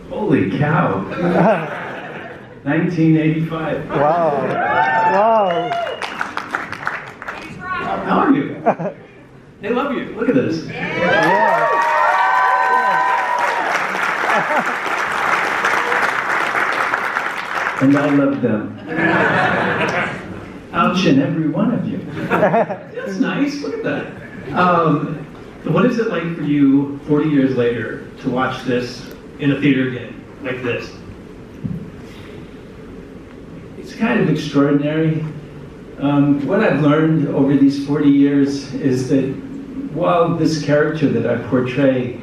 Holy cow. 1985. Wow. Wow. How are you? They love you. Look at this. Yeah. And I love them. Ouch, and every one of you. That's nice. Look at that. What is it like for you, 40 years later, to watch this in a theater again, like this? It's kind of extraordinary. What I've learned over these 40 years is that while this character that I portray,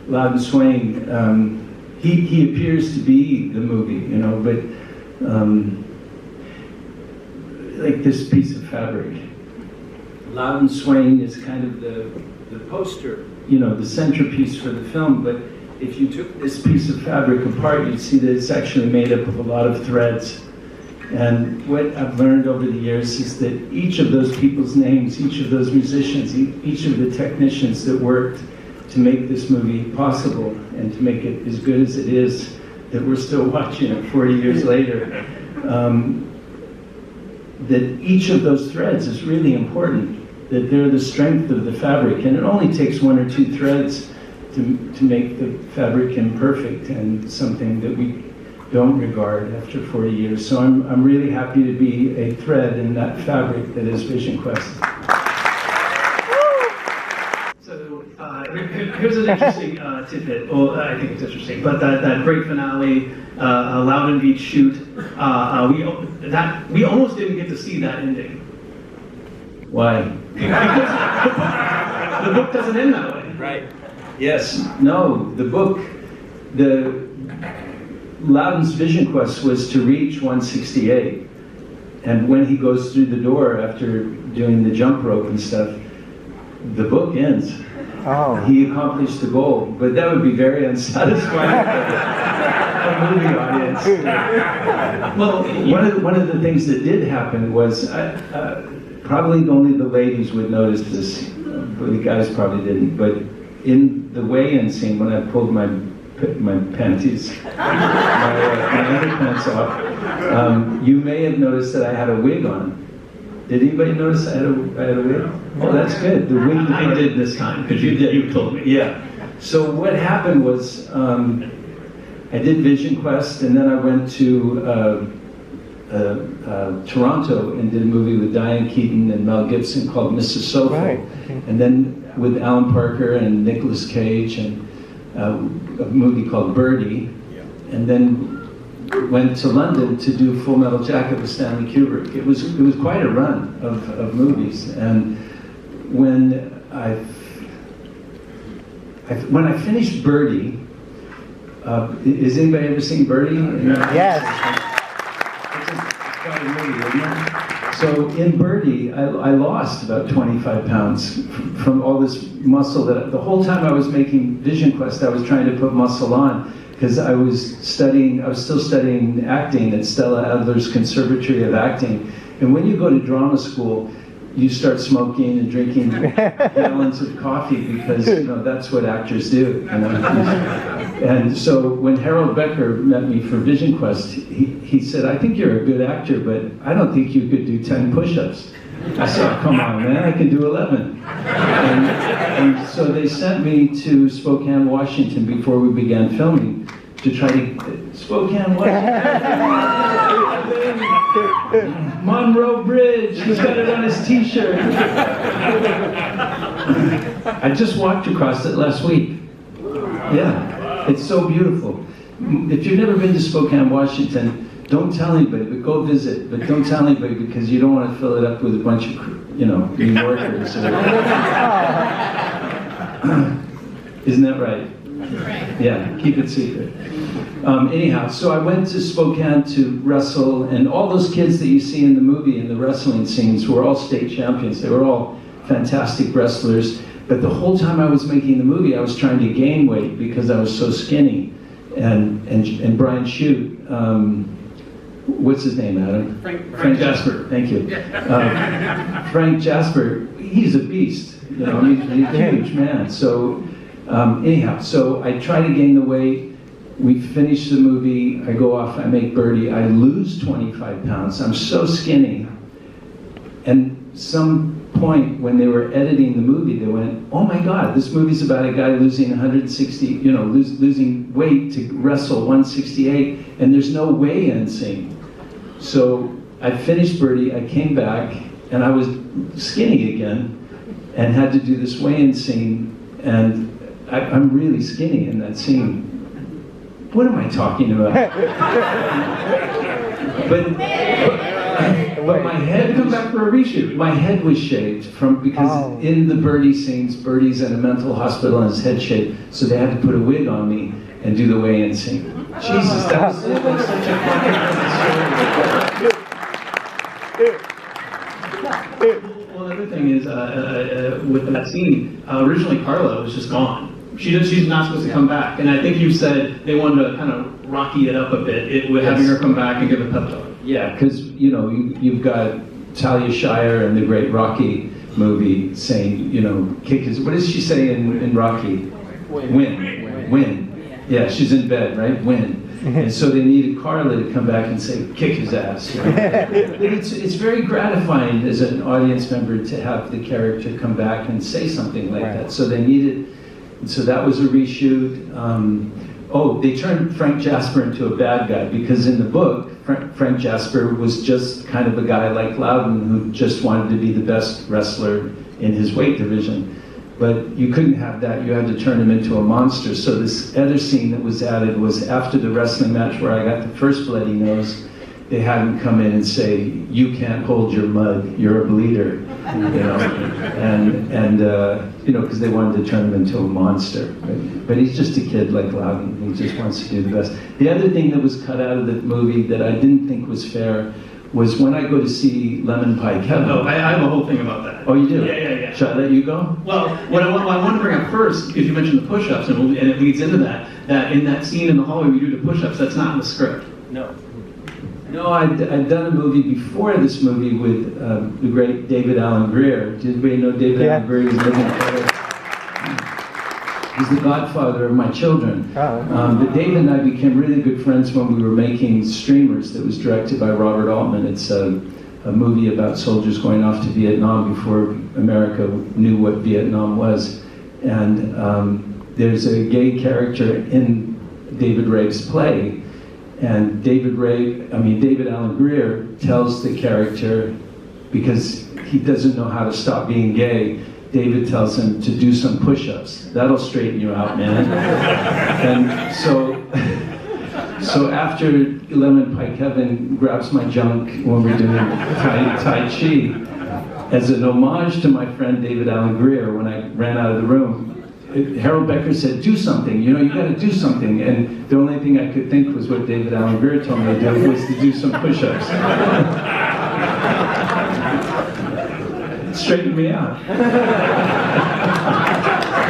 Loudon Swain, he appears to be the movie, you know, but like this piece of fabric. Loudon Swain is kind of the poster, you know, the centerpiece for the film, but if you took this piece of fabric apart, you'd see that it's actually made up of a lot of threads. And what I've learned over the years is that each of those people's names, each of those musicians, each of the technicians that worked to make this movie possible and to make it as good as it is, that we're still watching it 40 years later, that each of those threads is really important, that they're the strength of the fabric, and it only takes one or two threads to make the fabric imperfect and something that we don't regard after 40 years. So I'm really happy to be a thread in that fabric that is Vision Quest. So here's an interesting tidbit. Well, I think it's interesting, but that great finale, Loudon Beach shoot, we almost didn't get to see that ending. Why? Because the book doesn't end that way. Right. Yes. No. The book, Loudon's Vision Quest was to reach 168, and when he goes through the door after doing the jump rope and stuff, the book ends. Oh. He accomplished the goal, but that would be very unsatisfying for a movie audience. Well, one of the things that did happen was probably only the ladies would notice this, but the guys probably didn't. But in the weigh-in scene, when I pulled my panties, my underpants off, you may have noticed that I had a wig on. Did anybody notice I had a wig? Oh, that's good. The wig I did this time, because you told me. Yeah. So what happened was, I did Vision Quest, and then I went to Toronto and did a movie with Diane Keaton and Mel Gibson called Mrs. Soulful. Right. Okay. And then with Alan Parker and Nicolas Cage, and a movie called Birdie, and then went to London to do Full Metal Jacket with Stanley Kubrick. It was quite a run of movies, and when I finished Birdie, has anybody ever seen Birdie? Yes. It's quite a movie, isn't it? So in Birdie, I lost about 25 pounds from all this muscle that the whole time I was making Vision Quest, I was trying to put muscle on, because I was still studying acting at Stella Adler's Conservatory of Acting. And when you go to drama school, you start smoking and drinking gallons of coffee, because that's what actors do. And so when Harold Becker met me for Vision Quest, he said, "I think you're a good actor, but I don't think you could do 10 push-ups." I said, "Oh, come on, man, I can do 11. And so they sent me to Spokane, Washington before we began filming to try to, Spokane, Washington, Monroe Bridge, he's got it on his t-shirt. I just walked across it last week. Yeah, it's so beautiful. If you've never been to Spokane, Washington, don't tell anybody, but go visit. But don't tell anybody, because you don't want to fill it up with a bunch of, New Yorkers. Isn't that right? Yeah, keep it secret. Anyhow, so I went to Spokane to wrestle, and all those kids that you see in the movie in the wrestling scenes were all state champions. They were all fantastic wrestlers. But the whole time I was making the movie, I was trying to gain weight because I was so skinny. And Brian Shute, what's his name, Adam? Frank Jasper. Thank you. Frank Jasper, he's a beast. He's a huge man. So Anyhow, so I try to gain the weight. We finish the movie. I go off. I make Birdie. I lose 25 pounds. I'm so skinny. And some point when they were editing the movie, they went, "Oh my God, this movie's about a guy losing 160, losing weight to wrestle 168, and there's no weigh-in scene." So I finished Birdie. I came back, and I was skinny again, and had to do this weigh-in scene, and I'm really skinny in that scene. What am I talking about? but my head Come back for a reshoot. My head was shaved because in the Birdie scenes, Birdie's in a mental hospital and his head shaved, so they had to put a wig on me and do the weigh-in scene. Jesus, that was such a fucking Well, the other thing is, with that scene, originally Carla was just gone. She's not supposed to come back, and I think you said they wanted to kind of rocky it up a bit, with having her come back and give a pep talk. Yeah, because you've got Talia Shire in the great Rocky movie saying, kick his. What does she say in Rocky? Win. Yeah, she's in bed, right? Win. And so they needed Carla to come back and say, kick his ass. It's very gratifying as an audience member to have the character come back and say something like that. So they needed. So that was a reshoot. They turned Frank Jasper into a bad guy because in the book, Frank Jasper was just kind of a guy like Loudon who just wanted to be the best wrestler in his weight division. But you couldn't have that. You had to turn him into a monster. So this other scene that was added was after the wrestling match where I got the first bloody nose. They had him come in and say, "You can't hold your mud. You're a bleeder," because they wanted to turn him into a monster. But he's just a kid like Loudon. He just wants to do the best. The other thing that was cut out of the movie that I didn't think was fair was when I go to see Lemon Pie Kevin. Oh, I have a whole thing about that. Oh, you do? Yeah. Should I let you go? Well, what I want to bring up first, because you mentioned the push-ups, and it leads into that in that scene in the hallway we do the push-ups, that's not in the script. No, I'd done a movie before this movie with the great David Alan Grier. Did anybody know David Alan Grier? He's the godfather of my children. But David and I became really good friends when we were making Streamers that was directed by Robert Altman. It's a movie about soldiers going off to Vietnam before America knew what Vietnam was. And there's a gay character in David Rave's play. And David Alan Grier tells the character, because he doesn't know how to stop being gay, David tells him to do some push-ups. That'll straighten you out, man. And so after Lemon Pie Kevin grabs my junk when we're doing Tai Chi, as an homage to my friend David Alan Grier, when I ran out of the room, Harold Becker said, "Do something, you got to do something." And the only thing I could think was what David Alan Grier told me to do was to do some push-ups. It straightened me out.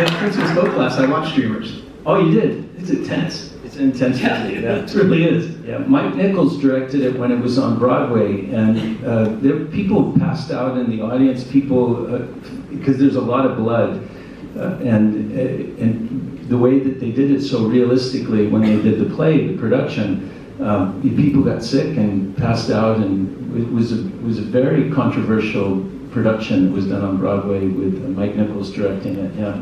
In Christmas Boat Class, I watched Streamers. Oh, you did? It's intense. It's intense. Yeah, it really is. Yeah, Mike Nichols directed it when it was on Broadway, and people passed out in the audience, because there's a lot of blood. And the way that they did it so realistically when they did the play, the production, people got sick and passed out, and it was a very controversial production that was done on Broadway with Mike Nichols directing it. Yeah.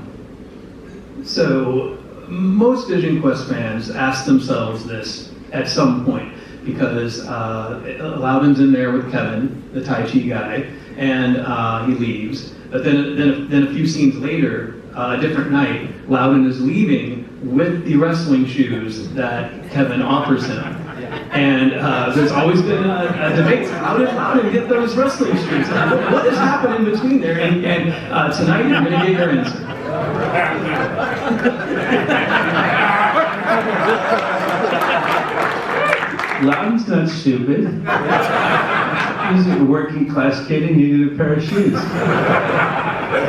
So most Vision Quest fans ask themselves this at some point, because Loudon's in there with Kevin, the Tai Chi guy, and he leaves. But then a few scenes later, a different night, Loudon is leaving with the wrestling shoes that Kevin offers him. And there's always been a debate. How did Loudon get those wrestling shoes? What has happened in between there? And tonight you're going to get your answer. Loudon's not stupid. He's a working class kid and needed a pair of shoes.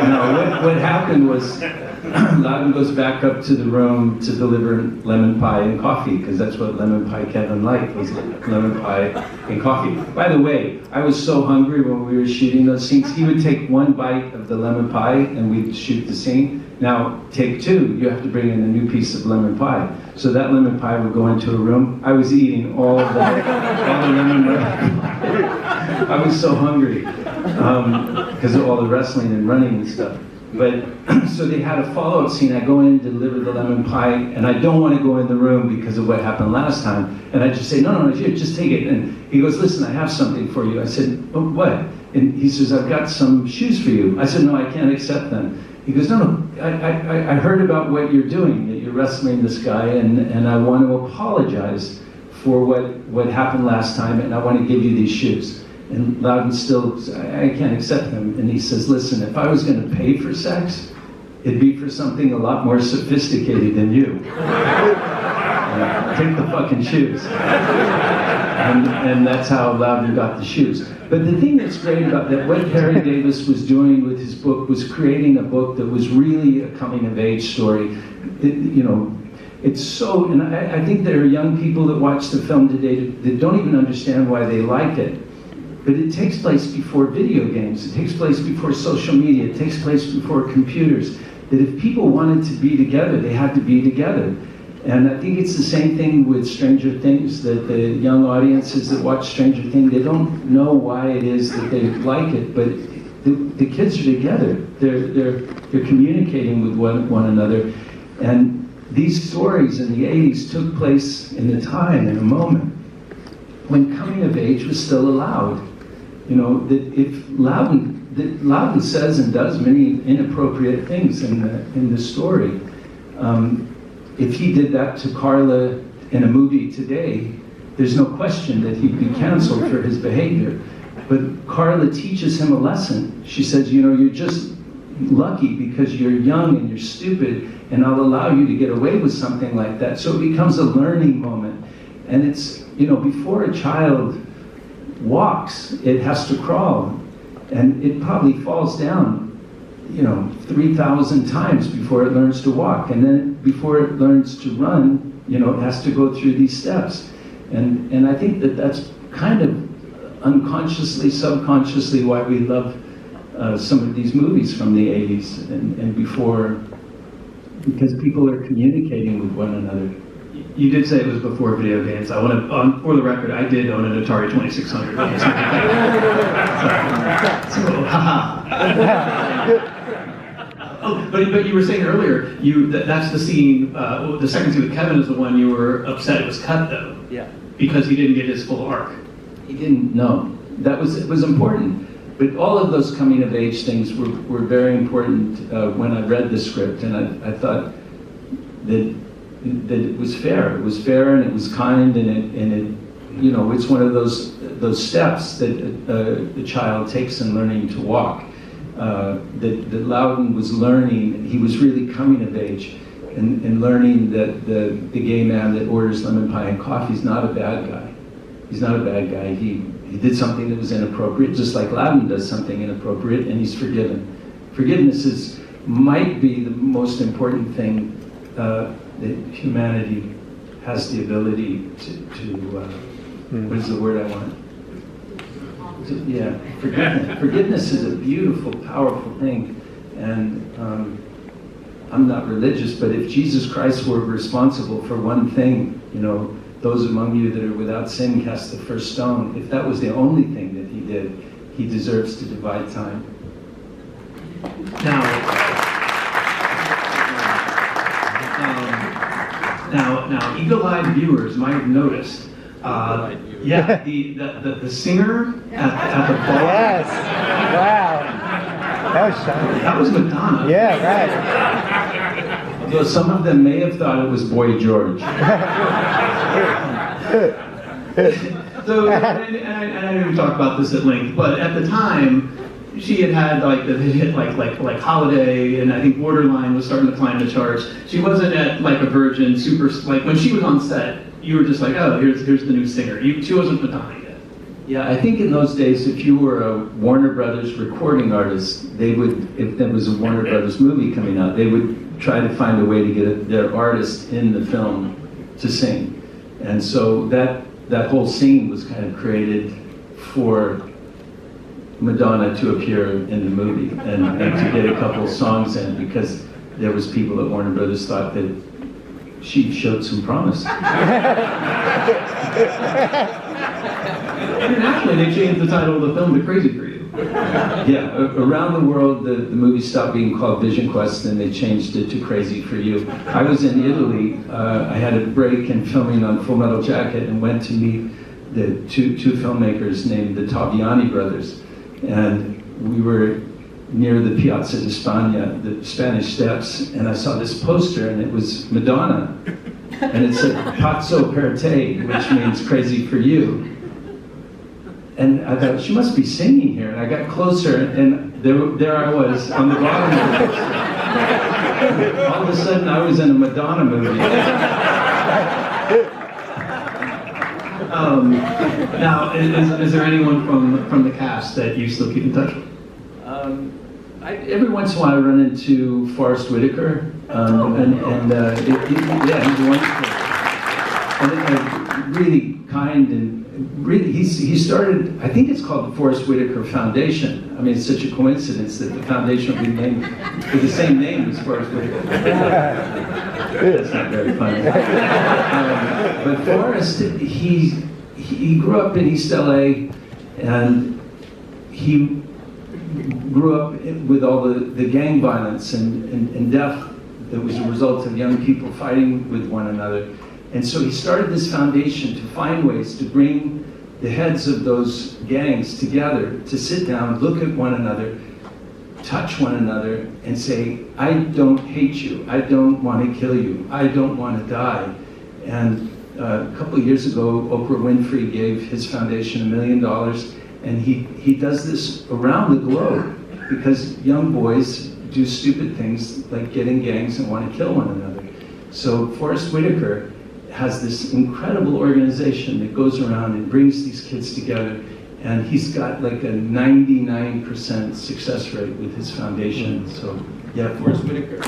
No, what happened was Loudon goes back up to the room to deliver lemon pie and coffee, because that's what Lemon Pie Kevin liked, was lemon pie and coffee. By the way, I was so hungry when we were shooting those scenes. He would take one bite of the lemon pie and we'd shoot the scene. Now, take two, you have to bring in a new piece of lemon pie. So that lemon pie would go into a room. I was eating all the lemon pie. I was so hungry because of all the wrestling and running and stuff. But so they had a follow-up scene. I go in, deliver the lemon pie, and I don't want to go in the room because of what happened last time. And I just say, no, here, just take it. And he goes, listen, I have something for you. I said, oh, what? And he says, I've got some shoes for you. I said, no, I can't accept them. He goes, no, I heard about what you're doing, that you're wrestling this guy, and I want to apologize for what happened last time, and I want to give you these shoes. And Loudon still, I can't accept them. And he says, listen, if I was going to pay for sex, it'd be for something a lot more sophisticated than you. Take the fucking shoes. And that's how Loudon got the shoes. But the thing that's great about that, what Harry Davis was doing with his book was creating a book that was really a coming-of-age story. It's so, and I think there are young people that watch the film today that don't even understand why they like it. But it takes place before video games. It takes place before social media. It takes place before computers. That if people wanted to be together, they had to be together. And I think it's the same thing with Stranger Things, that the young audiences that watch Stranger Things, they don't know why it is that they like it, but the kids are together. They're communicating with one another. And these stories in the 80s took place in a time, in a moment, when coming of age was still allowed. That if Loudon says and does many inappropriate things in the story. If he did that to Carla in a movie today, there's no question that he'd be canceled for his behavior. But Carla teaches him a lesson. She says, you're just lucky because you're young and you're stupid, and I'll allow you to get away with something like that. So it becomes a learning moment. And it's, before a child walks, it has to crawl. And it probably falls down, 3,000 times before it learns to walk. And then before it learns to run, it has to go through these steps. And I think that's kind of unconsciously, subconsciously why we love some of these movies from the 80s and before, because people are communicating with one another. You did say it was before video games. I want to, for the record, I did own an Atari 2600. So, haha. Oh, but you were saying earlier, that's the scene, the second scene with Kevin is the one you were upset it was cut, though. Yeah. Because he didn't get his full arc. He didn't know. It was important. But all of those coming of age things were very important when I read the script, and I thought that it was fair. It was fair and it was kind, and it it's one of those steps that the child takes in learning to walk. That Loudon was learning. He was really coming of age and learning that the gay man that orders lemon pie and coffee is not a bad guy. He's not a bad guy. He did something that was inappropriate, just like Loudon does something inappropriate, and he's forgiven. Forgiveness might be the most important thing that humanity has the ability to what is the word I want? Forgiveness. Forgiveness is a beautiful, powerful thing, and I'm not religious, but if Jesus Christ were responsible for one thing, those among you that are without sin cast the first stone. If that was the only thing that he did, he deserves to divide time. Now, eagle-eyed viewers might have noticed. The singer at the bar. Yes. Wow. That was shocking. That was Madonna. Yeah, right. Although some of them may have thought it was Boy George. So, and I know we talked about this at length, but at the time, she had like the hit like Holiday, and I think Borderline was starting to climb the charts. She wasn't at like a virgin super, like when she was on set, you were just like, oh, here's the new singer. She wasn't Madonna yet. Yeah, I think in those days, if you were a Warner Brothers recording artist, they would, if there was a Warner Brothers movie coming out, they would try to find a way to get their artist in the film to sing. And so that whole scene was kind of created for Madonna to appear in the movie and to get a couple songs in, because there was people at Warner Brothers thought that she showed some promise. Internationally, they changed the title of the film to Crazy for You. Yeah, around the world, the movie stopped being called Vision Quest, and they changed it to Crazy for You. I was in Italy. I had a break in filming on Full Metal Jacket and went to meet the two filmmakers named the Taviani brothers. And we were near the Piazza di Spagna, the Spanish Steps, and I saw this poster, and it was Madonna. And it said, Pazzo per te, which means crazy for you. And I thought, she must be singing here. And I got closer, and there I was on the bottom of the poster. All of a sudden, I was in a Madonna movie. Now, is there anyone from the cast that you still keep in touch with? Every once in a while I run into Forrest Whitaker, yeah, he's wonderful. And really kind, and really, he started, I think it's called the Forrest Whitaker Foundation. I mean, it's such a coincidence that the foundation will be named with the same name as Forrest Whitaker. That's not very funny. But Forrest, he grew up in East LA, and he grew up with all the gang violence and death that was a result of young people fighting with one another. And so he started this foundation to find ways to bring the heads of those gangs together, to sit down, look at one another, touch one another, and say, I don't hate you, I don't want to kill you, I don't want to die. And a couple of years ago, Oprah Winfrey gave his foundation $1 million, and he does this around the globe because young boys do stupid things like get in gangs and want to kill one another. So Forrest Whitaker has this incredible organization that goes around and brings these kids together, and he's got like a 99% success rate with his foundation. So yeah, Forrest Whitaker.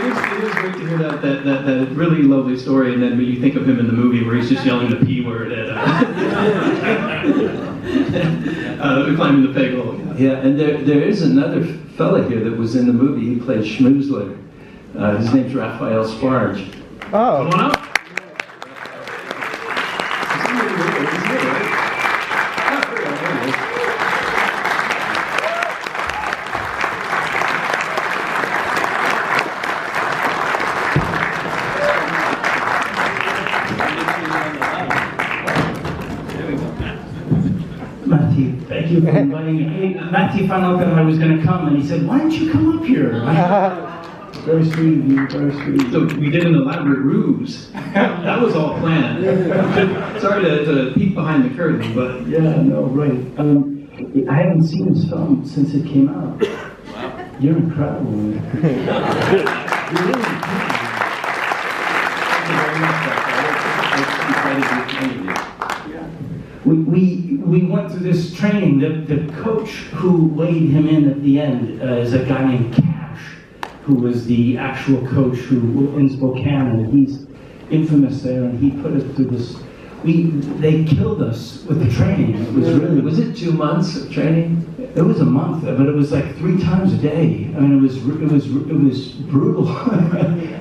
It is great to hear that really lovely story, and then when you think of him in the movie where he's just yelling the P word at climbing the peg hole. Yeah, and there is another fella here that was in the movie. He played Schmoozler. His name's Raphael Sbarge. Oh. Come on up. Matthew, thank you for inviting me. Hey, Matthew found out that I was going to come, and he said, why don't you come up here? Very sweet of you, very sweet. So we did an elaborate ruse. That was all planned. Sorry to peek behind the curtain, but... Yeah, no, right. I haven't seen this film since it came out. Wow. You're incredible, man. You're really We went through this training. The coach who laid him in at the end is a guy named Cash, who was the actual coach who in Spokane, and he's infamous there, and he put us through this. They killed us with the training. It was really. Was it 2 months of training? It was a month, but it was like 3 times a day. I mean, it was brutal.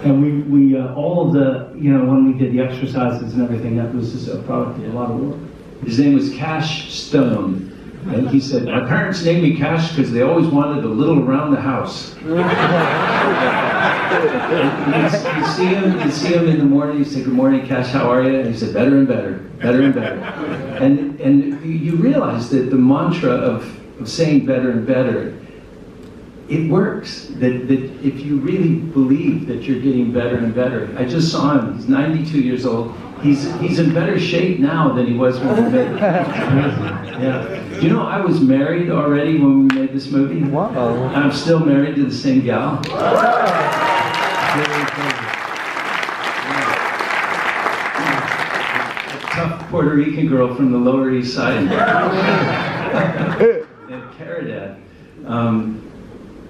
And we all of the, when we did the exercises and everything, that was just a product of a lot of work. His name was Cash Stone, and he said, my parents named me Cash because they always wanted a little around the house. You see him in the morning, you say, good morning, Cash, how are you? And he said, better and better, better and better. And you realize that the mantra of saying better and better, it works. That if you really believe that you're getting better and better. I just saw him, he's 92 years old. He's in better shape now than he was when we made it. Yeah. Do you know I was married already when we made this movie? Wow. I'm still married to the same gal. A tough Puerto Rican girl from the Lower East Side. And Caridad.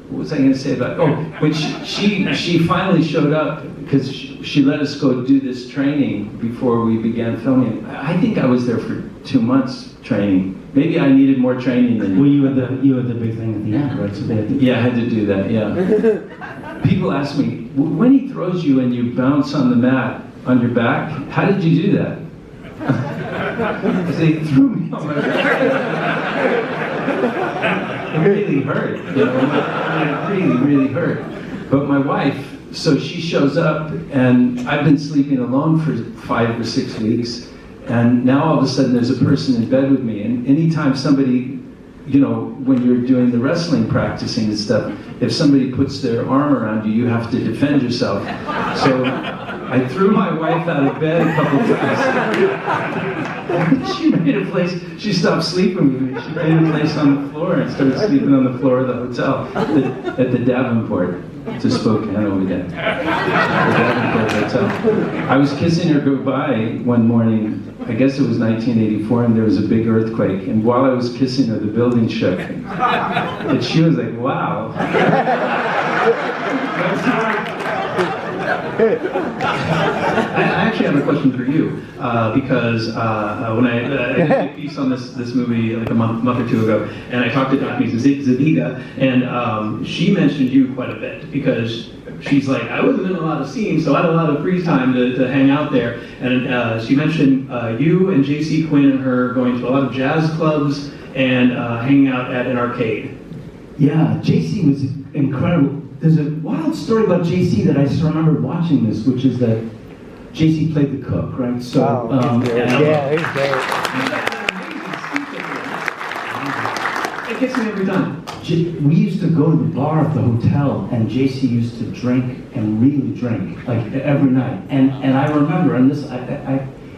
what was I going to say about? Oh, when she finally showed up because she let us go do this training before we began filming. I think I was there for 2 months training. Maybe I needed more training than. Well, you had the big thing at the end, right? So they had to, yeah, I had to do that. Yeah. People ask me, when he throws you and you bounce on the mat on your back, how did you do that? Because they threw me on my back. It really hurt, you know, it really, really hurt. But my wife, so she shows up, and I've been sleeping alone for 5 or 6 weeks, and now all of a sudden there's a person in bed with me, and anytime somebody, you know, when you're doing the wrestling practicing and stuff, if somebody puts their arm around you, you have to defend yourself. So I threw my wife out of bed a couple times. She made a place, she stopped sleeping with me. She made a place on the floor and started sleeping on the floor of the hotel at the Davenport to Spokane over there. The Davenport Hotel. I was kissing her goodbye one morning, I guess it was 1984, and there was a big earthquake. And while I was kissing her, the building shook. And she was like, wow. I actually have a question for you, because when I did a piece on this movie like a month or two ago, and I talked to Daphne Zadiga, and she mentioned you quite a bit, because she's like, I wasn't in a lot of scenes, so I had a lot of free time to hang out there, and she mentioned you and J.C. Quinn and her going to a lot of jazz clubs and hanging out at an arcade. yeah, JC was incredible. There's a wild story about JC that I just remembered watching this, which is that JC played the cook, right? So, yeah, he's great. It gets me every time. We used to go to the bar at the hotel, and JC used to drink and really drink, like every night. And I remember, and this,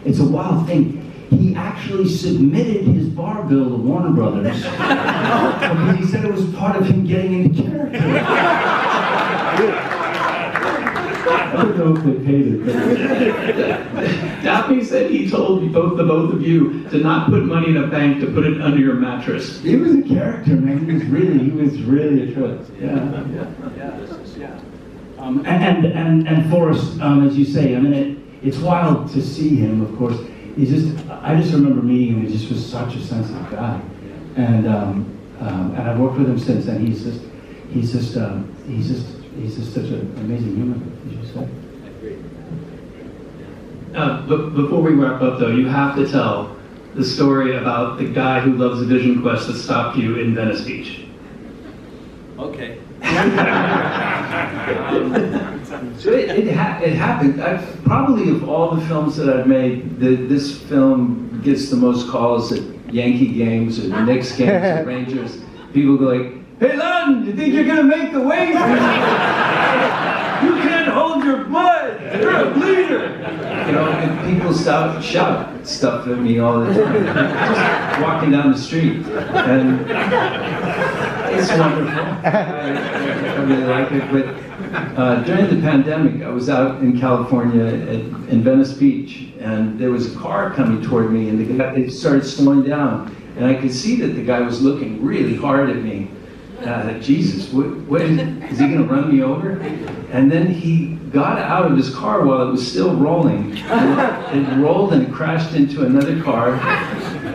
it's a wild thing. He actually submitted his bar bill to Warner Brothers because he said it was part of him getting into character. I don't know if they paid it. But Daphne said he told the both of you to not put money in a bank, to put it under your mattress. he was a character, man. He was really a trip. Yeah. And Forrest, as you say, I mean, it's wild to see him. Of course, I just remember meeting him. He just was such a sensitive guy, and I've worked with him since. And he's just such an amazing human, as you say. But before we wrap up, though, you have to tell the story about the guy who loves the Vision Quest that stopped you in Venice Beach. Okay. So it happened. Probably of all the films that I've made, this film gets the most calls at Yankee games or the Knicks games or Rangers. People go like, "Hey Lon, you think you're gonna make the wave? You can't hold your blood. You're a bleeder." You know, and people shout stuff at me all the time. Just walking down the street, and it's wonderful. I really like it. But during the pandemic, I was out in California in Venice Beach, and there was a car coming toward me, and it started slowing down, and I could see that the guy was looking really hard at me. Jesus, what is he going to run me over? And then he got out of his car while it was still rolling. It rolled and crashed into another car,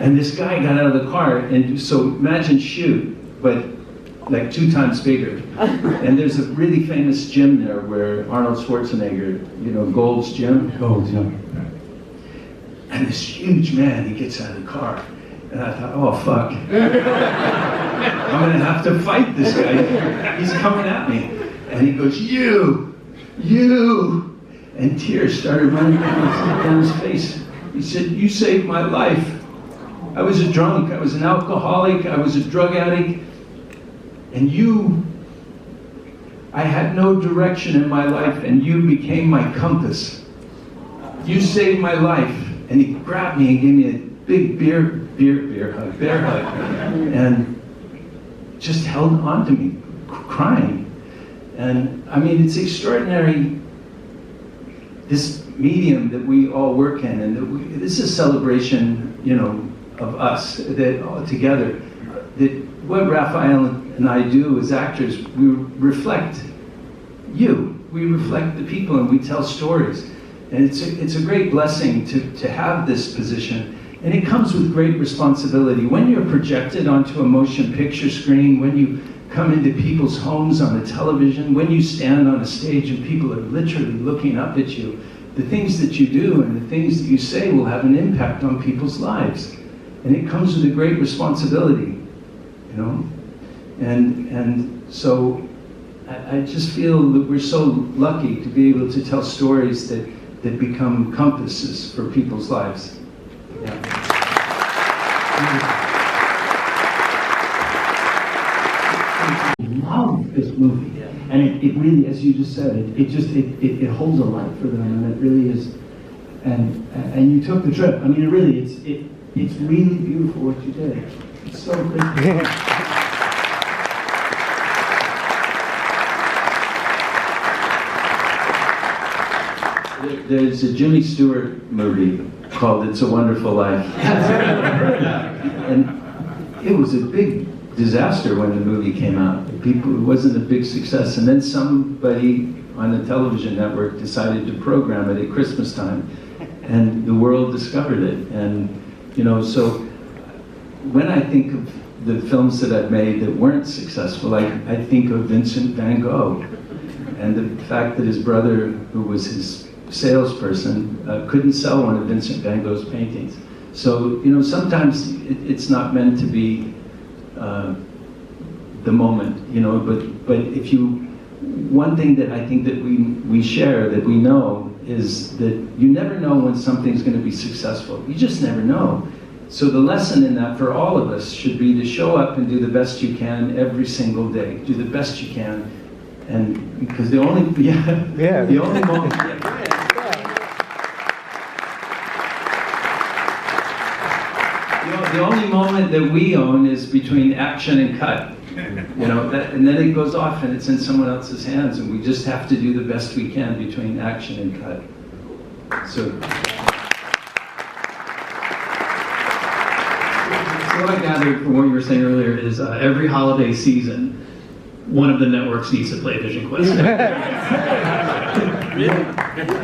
and this guy got out of the car, and so imagine Shoot, but like 2 times bigger. And there's a really famous gym there where Arnold Schwarzenegger, you know, Gold's Gym. Gold's, yeah. And this huge man, he gets out of the car. And I thought, oh, fuck. I'm going to have to fight this guy. He's coming at me. And he goes, you. And tears started running down his face. He said, you saved my life. I was a drunk. I was an alcoholic. I was a drug addict. And I had no direction in my life, and you became my compass. You saved my life. And he grabbed me and gave me a big bear hug, and just held on to me, crying. And I mean, it's extraordinary, this medium that we all work in, and this is a celebration, you know, of us, that all together. that what Raphael and I do as actors, we reflect you. We reflect the people and we tell stories. And it's a great blessing to have this position. And it comes with great responsibility. When you're projected onto a motion picture screen, when you come into people's homes on the television, when you stand on a stage and people are literally looking up at you, the things that you do and the things that you say will have an impact on people's lives. And it comes with a great responsibility, you know? And so I just feel that we're so lucky to be able to tell stories that become compasses for people's lives. Yeah. I love this movie, and it really, as you just said, it holds a light for them, and it really is. And you took the trip. I mean, it really, it's really beautiful what you did. It's so great. There's a Jimmy Stewart movie called It's a Wonderful Life. And it was a big disaster when the movie came out. It wasn't a big success. And then somebody on the television network decided to program it at Christmas time. And the world discovered it. And, you know, so when I think of the films that I've made that weren't successful, I think of Vincent van Gogh. And the fact that his brother, who was his salesperson, couldn't sell one of Vincent van Gogh's paintings. So, you know, sometimes it's not meant to be the moment, you know, but if you, one thing that I think that we share, that we know, is that you never know when something's going to be successful. You just never know. So the lesson in that for all of us should be to show up and do the best you can every single day. Do the best you can. And because the only, the only moment, the only moment that we own is between action and cut. You know, and then it goes off and it's in someone else's hands, and we just have to do the best we can between action and cut. So what I gathered from what you were saying earlier is every holiday season, one of the networks needs to play Vision Quest.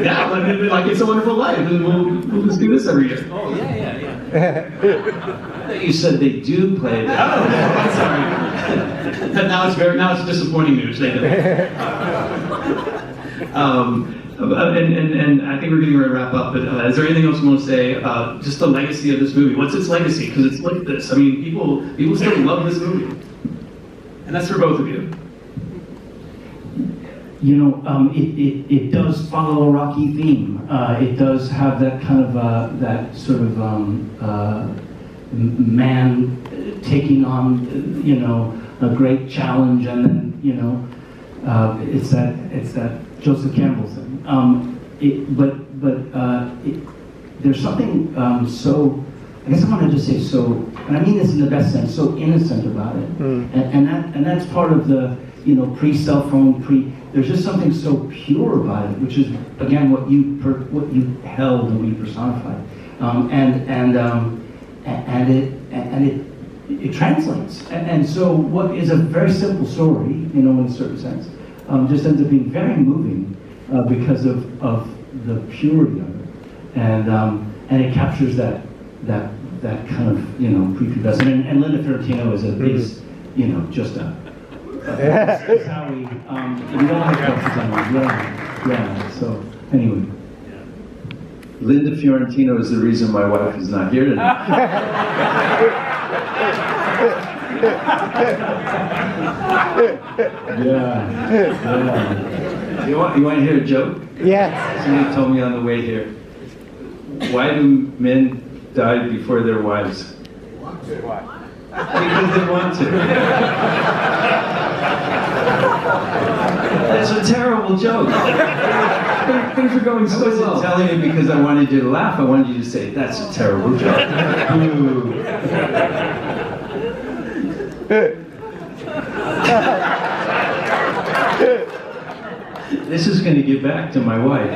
Yeah, like It's a Wonderful Life, and we'll just do this every year. Oh, yeah. You said they do play that. Oh, I'm sorry. now it's disappointing news. They don't. And I think we're getting ready to wrap up, but is there anything else you want to say about just the legacy of this movie? What's its legacy? Because it's like this. I mean, people still love this movie. And that's for both of you. You know, it does follow a Rocky theme. It does have that kind of, that sort of man taking on, you know, a great challenge, and then, you know, it's that Joseph Campbell thing. There's something so, I guess I want to just say so, and I mean this in the best sense, so innocent about it. And that's part of the, you know, pre-cell phone, there's just something so pure about it, which is, again, what you held and we personified. It translates. And so what is a very simple story, you know, in a certain sense, just ends up being very moving because of the purity of it. And it captures that kind of, you know, prepubescent. And Linda Fiorentino is you know, just a... That's how we don't have questions on that. Yeah, so anyway. Linda Fiorentino is the reason my wife is not here tonight. Yeah. You want to hear a joke? Yes. Somebody told me on the way here, why do men die before their wives? Why? Because they want to. That's a terrible joke. Things are going so well. I wasn't telling you because I wanted you to laugh. I wanted you to say, that's a terrible joke. This is going to get back to my wife.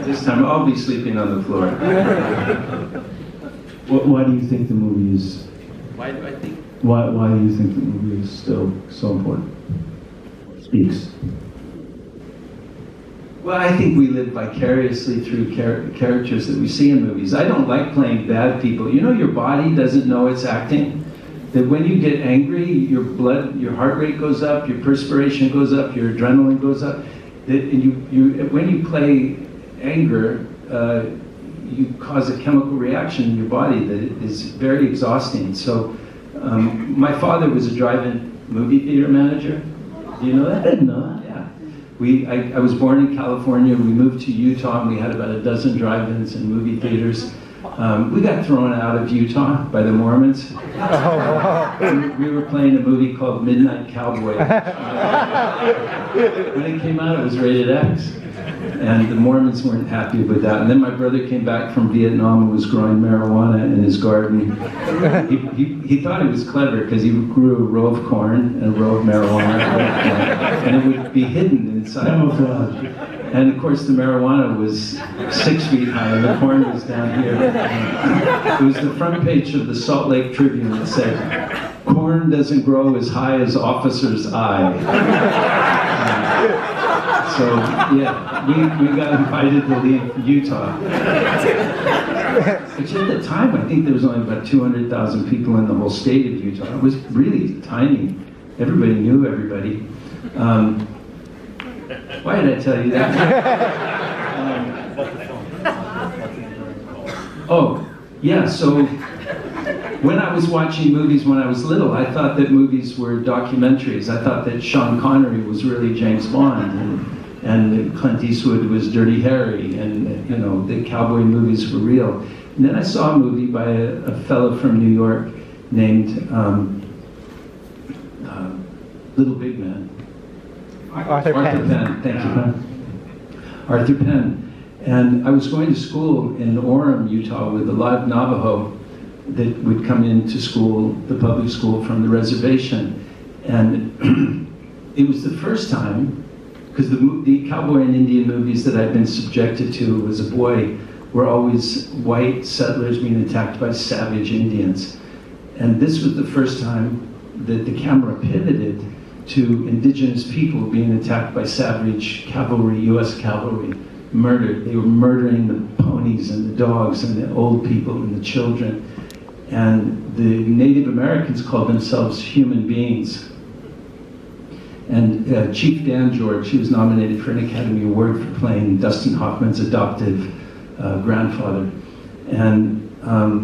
This time I'll be sleeping on the floor. Why do you think the movie is Why do I think? Why do you think the movie is still so important? Speaks. Well, I think we live vicariously through characters that we see in movies. I don't like playing bad people. You know, your body doesn't know it's acting. That when you get angry, your heart rate goes up, your perspiration goes up, your adrenaline goes up. And when you play anger, you cause a chemical reaction in your body that is very exhausting. So, my father was a drive-in movie theater manager. Do you know that? I didn't know that. Yeah. I was born in California. We moved to Utah, and we had about a dozen drive-ins and movie theaters. We got thrown out of Utah by the Mormons. We were playing a movie called Midnight Cowboy. When it came out, it was rated X. And the Mormons weren't happy with that. And then my brother came back from Vietnam and was growing marijuana in his garden. He thought he was clever because he grew a row of corn and a row of marijuana. And it would be hidden inside. And of course the marijuana was 6 feet high and the corn was down here. It was the front page of the Salt Lake Tribune that said, "Corn doesn't grow as high as officer's eye." So yeah, we got invited to leave Utah. Which at the time, I think there was only about 200,000 people in the whole state of Utah. It was really tiny. Everybody knew everybody. Why did I tell you that? So when I was watching movies when I was little, I thought that movies were documentaries. I thought that Sean Connery was really James Bond, and Clint Eastwood was Dirty Harry, and the cowboy movies were real. And then I saw a movie by a fellow from New York named Little Big Man. Arthur Penn. Thank you. Arthur Penn. And I was going to school in Orem, Utah, with a lot of Navajo that would come into school, the public school, from the reservation. And it was the first time, because the cowboy and Indian movies that I'd been subjected to as a boy were always white settlers being attacked by savage Indians. And this was the first time that the camera pivoted to indigenous people being attacked by savage cavalry, US cavalry, murdered. They were murdering the ponies and the dogs and the old people and the children. And the Native Americans called themselves human beings. And Chief Dan George, he was nominated for an Academy Award for playing Dustin Hoffman's adoptive grandfather. And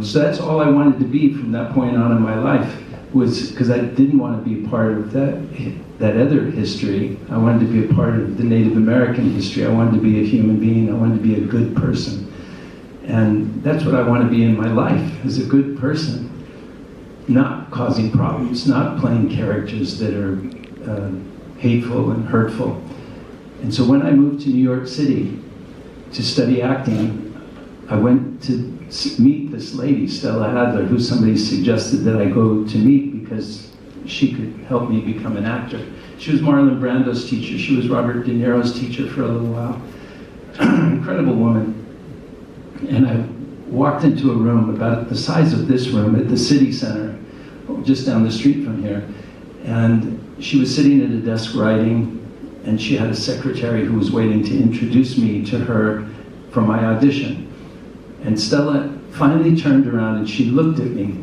so that's all I wanted to be from that point on in my life, was because I didn't want to be a part of that other history. I wanted to be a part of the Native American history. I wanted to be a human being. I wanted to be a good person. And that's what I want to be in my life, as a good person. Not causing problems, not playing characters that are hateful and hurtful. And so when I moved to New York City to study acting, I went to meet this lady, Stella Adler, who somebody suggested that I go to meet because she could help me become an actor. She was Marlon Brando's teacher. She was Robert De Niro's teacher for a little while. Incredible woman. And I walked into a room about the size of this room at the City Center, just down the street from here. And she was sitting at a desk writing, and she had a secretary who was waiting to introduce me to her for my audition. And Stella finally turned around and she looked at me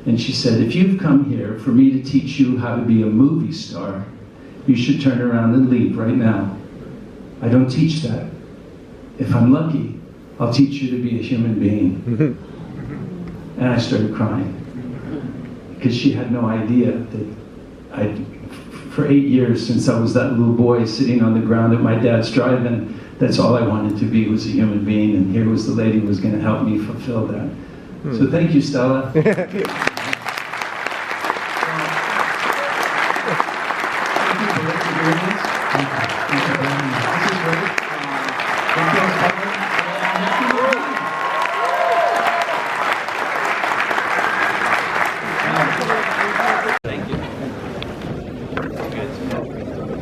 and she said, "If you've come here for me to teach you how to be a movie star, you should turn around and leave right now. I don't teach that. If I'm lucky, I'll teach you to be a human being." And I started crying because she had no idea that for 8 years, since I was that little boy sitting on the ground at my dad's drive-in, that's all I wanted to be, was a human being, and here was the lady who was going to help me fulfill that. So thank you, Stella.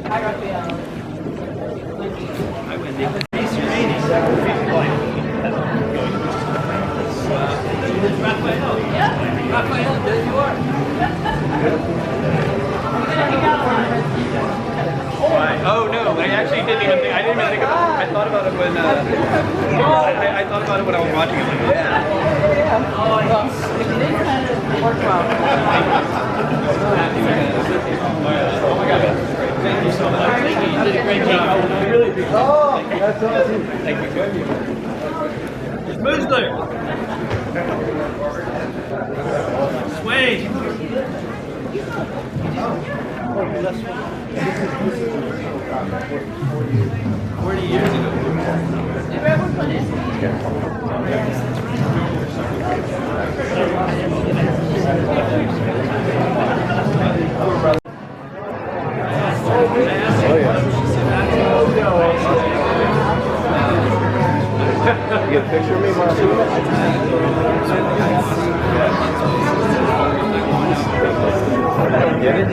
Hi, Raphael. Hi, Wendy. Raphael, there you are. when I thought about it when I was watching it. Like, yeah. Well, if you didn't kind of work well. Oh my God. Thank you so much. Thank you. You did a great job. I really appreciate it. Oh, that's awesome. Thank you. Smoothly. Sweet. 40 years ago. Never ever put it. You get a picture of me while I'm doing it? Get it?